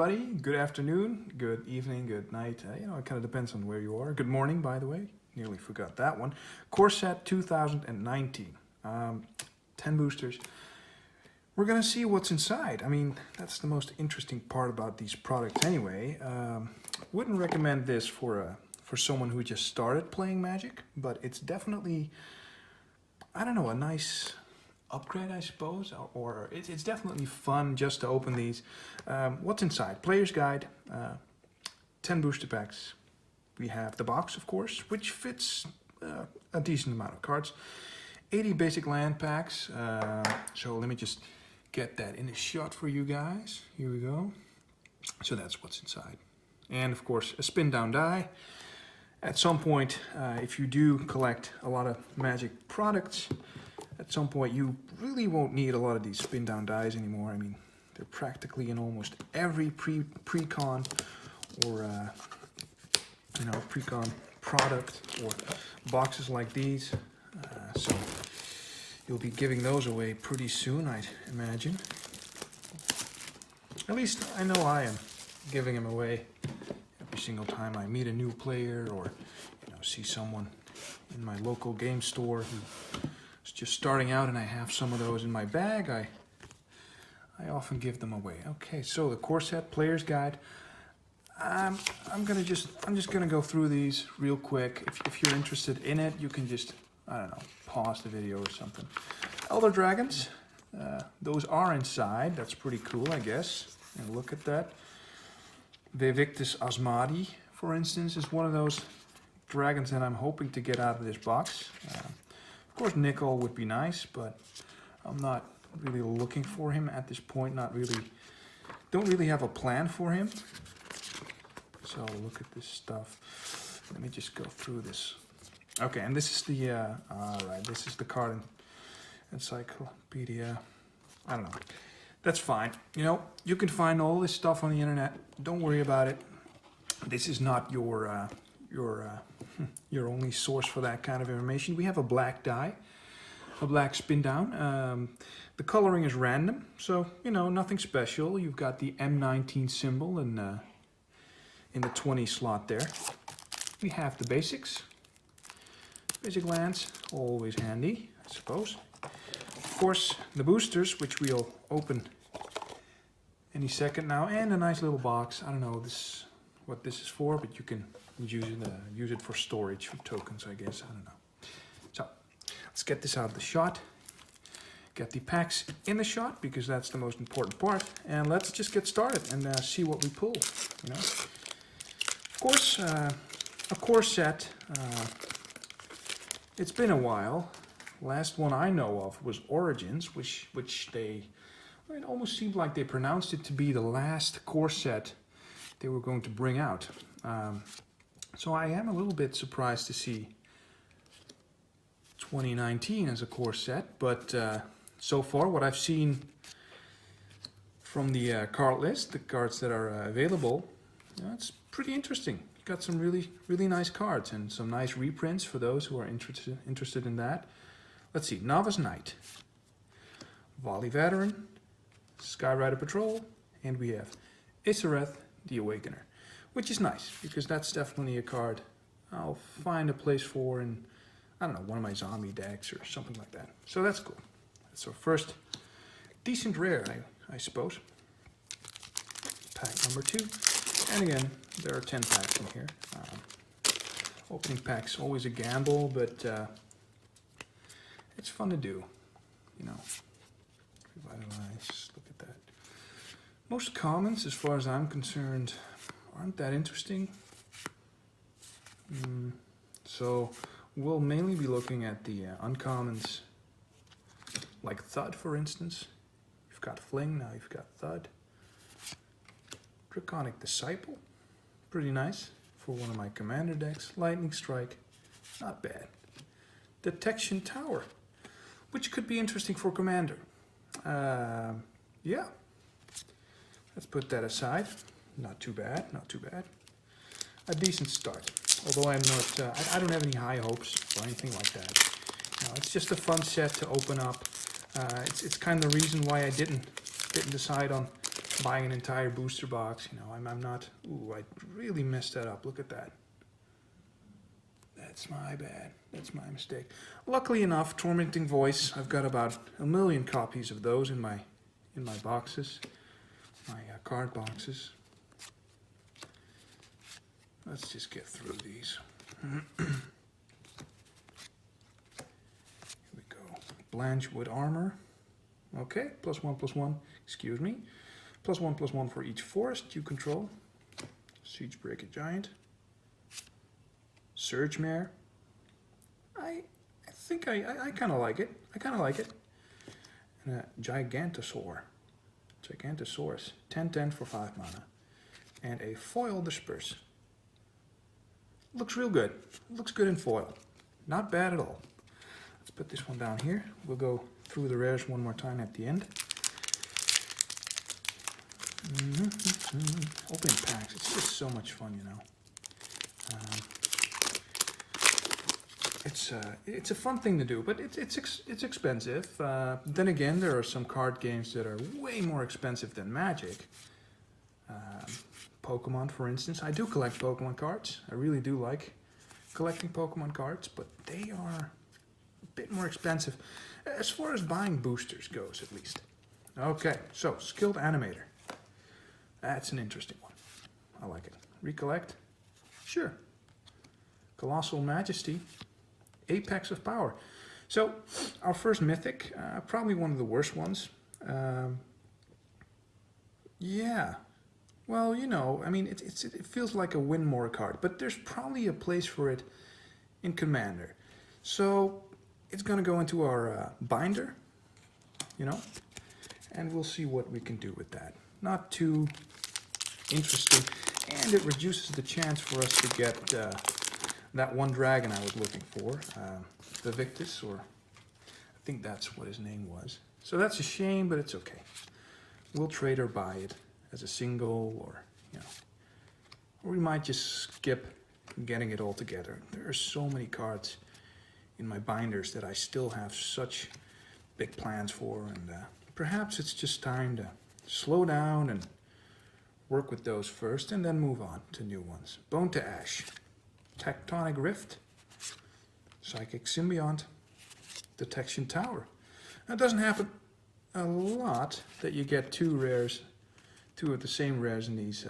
everybody. Good afternoon, good evening, good night. It kind of depends on where you are. Good morning, by the way. Nearly forgot that one. Core Set 2019. 10 boosters. We're going to see what's inside. I mean, that's the most interesting part about these products anyway. Wouldn't recommend this for someone who just started playing Magic, but it's definitely, I don't know, a nice upgrade, I suppose, or it's definitely fun just to open these. What's inside? Player's guide, 10 booster packs. We have the box, of course, which fits a decent amount of cards. 80 basic land packs. So let me just get that in a shot for you guys. Here we go. So that's what's inside. And of course, a spin down die. At some point, if you do collect a lot of Magic products, at some point you really won't need a lot of these spin down dies anymore. I mean, they're practically in almost every pre-con or pre-con product or boxes like these. So you'll be giving those away pretty soon, I'd imagine. At least I know I am giving them away every single time I meet a new player or see someone in my local game store who is just starting out and I have some of those in my bag. I often give them away. Okay, so the Core Set Player's Guide. I'm just gonna go through these real quick. If you're interested in it, you can just, I don't know, pause the video or something. Elder Dragons, those are inside. That's pretty cool, I guess. And look at that. Vivictus Asmadi, for instance, is one of those dragons that I'm hoping to get out of this box. Of course, Nicol would be nice, but I'm not really looking for him at this point. Don't really have a plan for him. So look at this stuff. Let me just go through this. Okay, and this is the, alright, this is the card encyclopedia. I don't know. That's fine. You can find all this stuff on the internet. Don't worry about it. This is not your only source for that kind of information. We have a black die, a black spin down. The coloring is random, so, nothing special. You've got the M19 symbol in the 20 slot there. We have the basics. Basic lands, always handy, I suppose. Of course, the boosters, which we'll open any second now, and a nice little box. I don't know what this is for, but you can use it for storage, for tokens, I guess. I don't know. So, let's get this out of the shot. Get the packs in the shot, because that's the most important part. And let's just get started and see what we pull, Of course, a Core Set, it's been a while. Last one I know of was Origins, which it almost seemed like they pronounced it to be the last Core Set they were going to bring out. So I am a little bit surprised to see 2019 as a Core Set, but so far what I've seen from the card list, the cards that are available, it's pretty interesting. You got some really nice cards and some nice reprints for those who are interested in that. Let's see, Novice Knight, Volley Veteran, Skyrider Patrol, and we have Isareth the Awakener, which is nice because that's definitely a card I'll find a place for in, I don't know, one of my zombie decks or something like that. So that's cool. That's our first decent rare, I suppose. Pack number 2. And again, there are 10 packs in here. Opening packs always a gamble, but it's fun to do. Revitalize, look at that. Most commons, as far as I'm concerned, aren't that interesting. So we'll mainly be looking at the uncommons, like Thud, for instance. You've got Fling, now you've got Thud. Draconic Disciple, pretty nice for one of my commander decks. Lightning Strike, not bad. Detection Tower, which could be interesting for commander. Yeah, let's put that aside. Not too bad, not too bad. A decent start, although I'm not, I don't have any high hopes or anything like that. It's just a fun set to open up. It's kind of the reason why I didn't decide on buying an entire booster box. You know, I'm not. Ooh, I really messed that up. Look at that. That's my bad. That's my mistake. Luckily enough, Tormenting Voice, I've got about 1 million copies of those in my boxes, my card boxes. Let's just get through these. Here we go. Blanchwood Armor. Okay, +1/+1. Excuse me. +1/+1 for each forest you control. Siegebreaker Giant. Surge Mare. I think I kind of like it. I kind of like it. And a Gigantosaur. Gigantosaurus. 10/10 for 5 mana. And a Foil Disperse. Looks real good. Looks good in foil. Not bad at all. Let's put this one down here. We'll go through the rares one more time at the end. Opening packs. It's just so much fun, you know. It's a fun thing to do, but it's expensive. Then again, there are some card games that are way more expensive than Magic. Pokemon, for instance. I do collect Pokemon cards. I really do like collecting Pokemon cards, but they are a bit more expensive as far as buying boosters goes, at least. Okay, so Skilled Animator. That's an interesting one. I like it. Recollect? Sure. Colossal Majesty. Apex of Power. So, our first Mythic, probably one of the worst ones. Yeah. Well, you know, I mean, it feels like a win more card, but there's probably a place for it in Commander. So, it's going to go into our binder, you know, and we'll see what we can do with that. Not too interesting, and it reduces the chance for us to get that one dragon I was looking for, the Victus, or I think that's what his name was. So that's a shame, but it's okay. We'll trade or buy it as a single, or, you know, or we might just skip getting it all together. There are so many cards in my binders that I still have such big plans for, and perhaps it's just time to slow down and work with those first, and then move on to new ones. Bone to Ash. Tectonic Rift, Psychic Symbiont, Detection Tower. Now, it doesn't happen a lot that you get two of the same rares in these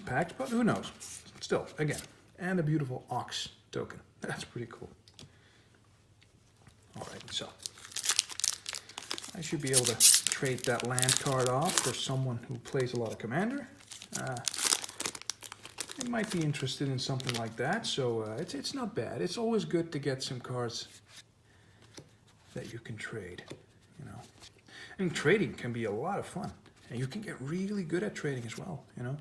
packs, but who knows? Still, again, and a beautiful Ox token. That's pretty cool. All right, so I should be able to trade that land card off for someone who plays a lot of Commander. They might be interested in something like that, so it's not bad. It's always good to get some cards that you can trade, you know. I mean, trading can be a lot of fun, and you can get really good at trading as well, you know.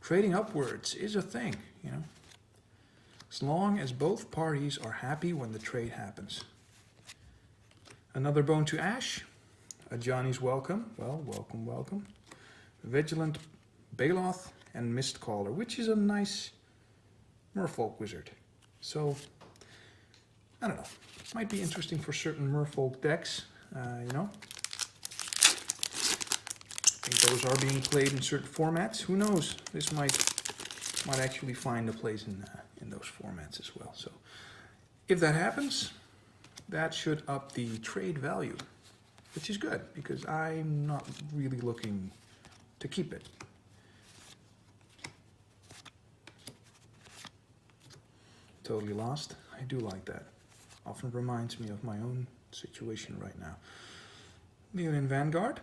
Trading upwards is a thing, you know, as long as both parties are happy when the trade happens. Another Bone to Ash, a Johnny's Welcome. Well, welcome, welcome. Vigilant Baloth and Mistcaller, which is a nice Merfolk wizard. So, I don't know. Might be interesting for certain Merfolk decks, you know. I think those are being played in certain formats. Who knows? This might actually find a place in those formats as well. So, if that happens, that should up the trade value, which is good because I'm not really looking to keep it. Totally Lost. I do like that. Often reminds me of my own situation right now. Leonin Vanguard.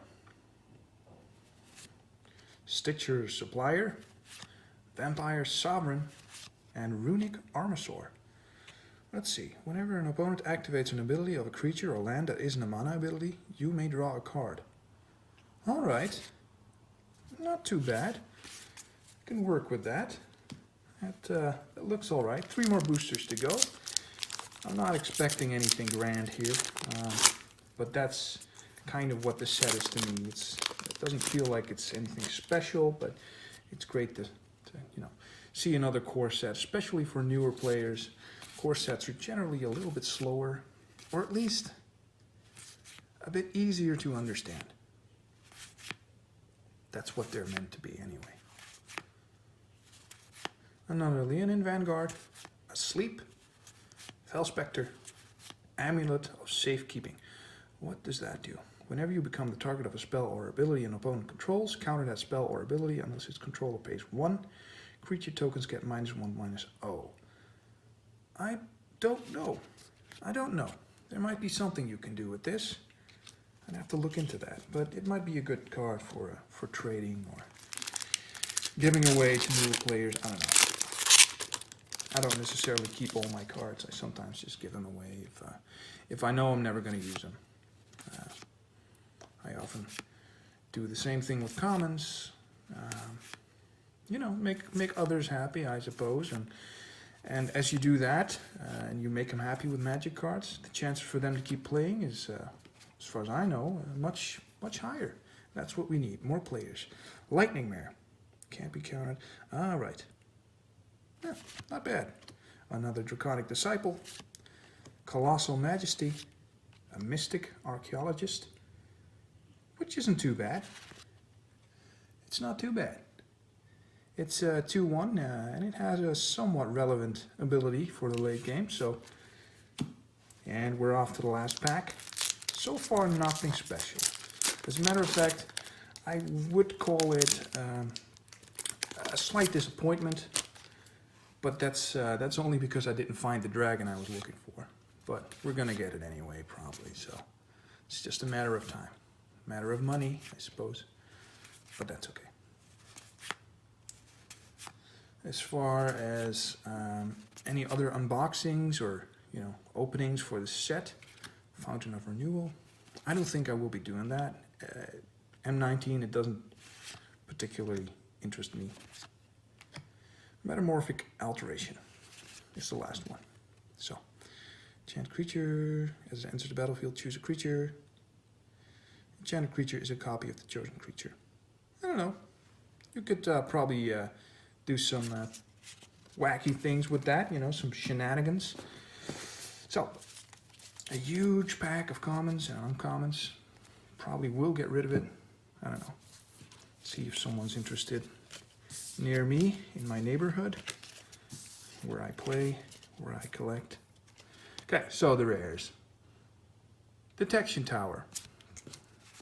Stitcher Supplier. Vampire Sovereign. And Runic Armasaur. Let's see. Whenever an opponent activates an ability of a creature or land that isn't a mana ability, you may draw a card. Alright. Not too bad. Can work with that. That looks all right. 3 more boosters to go. I'm not expecting anything grand here, but that's kind of what the set is to me. It doesn't feel like it's anything special, but it's great to you know, see another core set, especially for newer players. Core sets are generally a little bit slower, or at least a bit easier to understand. That's what they're meant to be anyway. Another Leonin Vanguard, Asleep, Felspector, Amulet of Safekeeping. What does that do? Whenever you become the target of a spell or ability an opponent controls, counter that spell or ability unless its controller pays 1. Creature tokens get -1/-0. I don't know. I don't know. There might be something you can do with this. I'd have to look into that, but it might be a good card for trading or giving away to new players. I don't know. I don't necessarily keep all my cards. I sometimes just give them away if I know I'm never going to use them. I often do the same thing with commons. You know, make others happy, I suppose, and as you do that, and you make them happy with Magic cards, the chances for them to keep playing is, as far as I know, much higher. That's what we need, more players. Lightning Mare, can't be counted. All right, yeah, not bad. Another Draconic Disciple, Colossal Majesty, a Mystic Archaeologist, which isn't too bad. It's not too bad. It's 2/1, and it has a somewhat relevant ability for the late game. So, and we're off to the last pack. So far, nothing special. As a matter of fact, I would call it a slight disappointment, but that's only because I didn't find the dragon I was looking for. But we're gonna get it anyway, probably. So it's just a matter of time, matter of money, I suppose. But that's okay. As far as any other unboxings or openings for the set, Fountain of Renewal, I don't think I will be doing that. M19, it doesn't particularly interest me. Metamorphic Alteration is the last one. So, enchant creature, as it enters the battlefield, choose a creature. Enchanted creature is a copy of the chosen creature. I don't know. You could probably do some wacky things with that, some shenanigans. So, a huge pack of commons and uncommons. Probably will get rid of it. I don't know. See if someone's interested near me in my neighborhood, where I play, where I collect. Okay, so the rares. Detection Tower.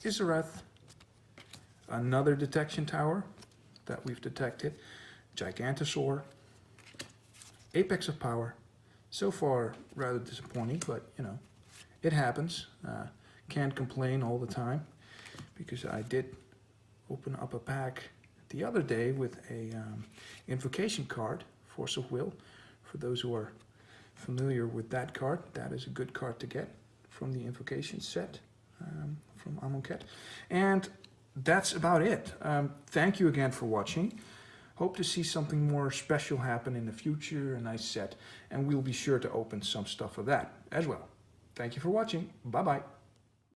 Isarath. Another Detection Tower that we've detected. Gigantosaur. Apex of Power. So far, rather disappointing, but it happens. Can't complain all the time, because I did open up a pack the other day with a invocation card, Force of Will. For those who are familiar with that card, that is a good card to get from the invocation set from Amonkhet. And that's about it. Thank you again for watching. Hope to see something more special happen in the future, a nice set, and we'll be sure to open some stuff of that as well. Thank you for watching. Bye-bye.